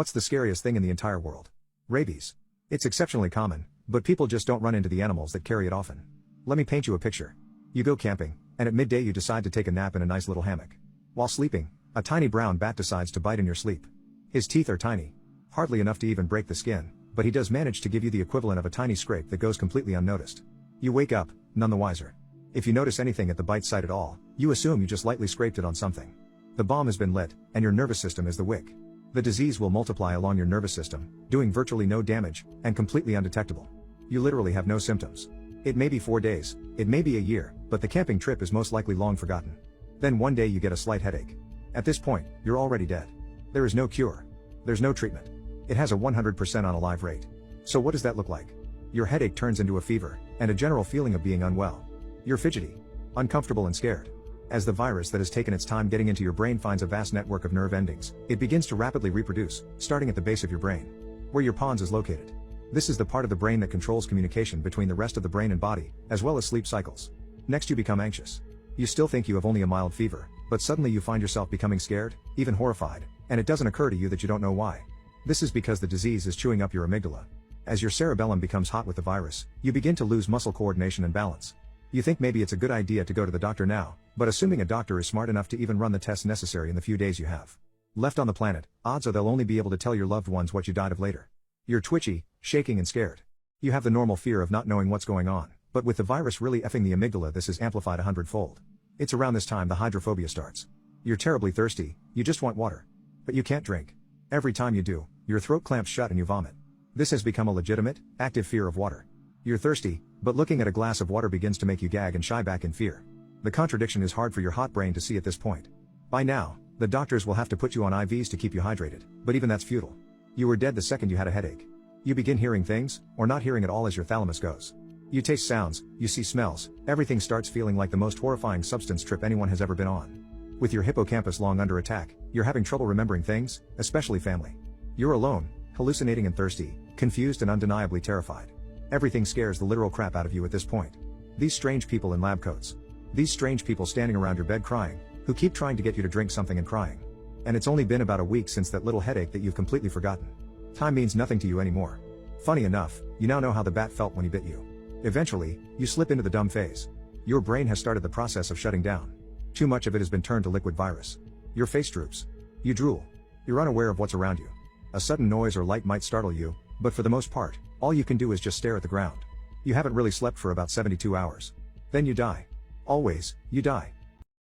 What's the scariest thing in the entire world? Rabies. It's exceptionally common, but people just don't run into the animals that carry it often. Let me paint you a picture. You go camping, and at midday you decide to take a nap in a nice little hammock. While sleeping, a tiny brown bat decides to bite in your sleep. His teeth are tiny. Hardly enough to even break the skin, but he does manage to give you the equivalent of a tiny scrape that goes completely unnoticed. You wake up, none the wiser. If you notice anything at the bite site at all, you assume you just lightly scraped it on something. The bomb has been lit, and your nervous system is the wick. The disease will multiply along your nervous system, doing virtually no damage, and completely undetectable. You literally have no symptoms. It may be 4 days, it may be a year, but the camping trip is most likely long forgotten. Then one day you get a slight headache. At this point, you're already dead. There is no cure. There's no treatment. It has a 100% unalive rate. So what does that look like? Your headache turns into a fever, and a general feeling of being unwell. You're fidgety, uncomfortable and scared. As the virus that has taken its time getting into your brain finds a vast network of nerve endings, it begins to rapidly reproduce, starting at the base of your brain, where your pons is located. This is the part of the brain that controls communication between the rest of the brain and body, as well as sleep cycles. Next you become anxious. You still think you have only a mild fever, but suddenly you find yourself becoming scared, even horrified, and it doesn't occur to you that you don't know why. This is because the disease is chewing up your amygdala. As your cerebellum becomes hot with the virus, you begin to lose muscle coordination and balance. You think maybe it's a good idea to go to the doctor now, but assuming a doctor is smart enough to even run the tests necessary in the few days you have left on the planet, odds are they'll only be able to tell your loved ones what you died of later. You're twitchy, shaking and scared. You have the normal fear of not knowing what's going on, but with the virus really effing the amygdala, this is amplified 100-fold. It's around this time the hydrophobia starts. You're terribly thirsty, you just want water. But you can't drink. Every time you do, your throat clamps shut and you vomit. This has become a legitimate, active fear of water. You're thirsty, but looking at a glass of water begins to make you gag and shy back in fear. The contradiction is hard for your hot brain to see at this point. By now, the doctors will have to put you on IVs to keep you hydrated, but even that's futile. You were dead the second you had a headache. You begin hearing things, or not hearing at all as your thalamus goes. You taste sounds, you see smells, everything starts feeling like the most horrifying substance trip anyone has ever been on. With your hippocampus long under attack, you're having trouble remembering things, especially family. You're alone, hallucinating and thirsty, confused and undeniably terrified. Everything scares the literal crap out of you at this point. These strange people in lab coats. These strange people standing around your bed crying, who keep trying to get you to drink something and crying. And it's only been about a week since that little headache that you've completely forgotten. Time means nothing to you anymore. Funny enough, you now know how the bat felt when he bit you. Eventually, you slip into the dumb phase. Your brain has started the process of shutting down. Too much of it has been turned to liquid virus. Your face droops. You drool. You're unaware of what's around you. A sudden noise or light might startle you, but for the most part, all you can do is just stare at the ground. You haven't really slept for about 72 hours. Then you die. Always, you die.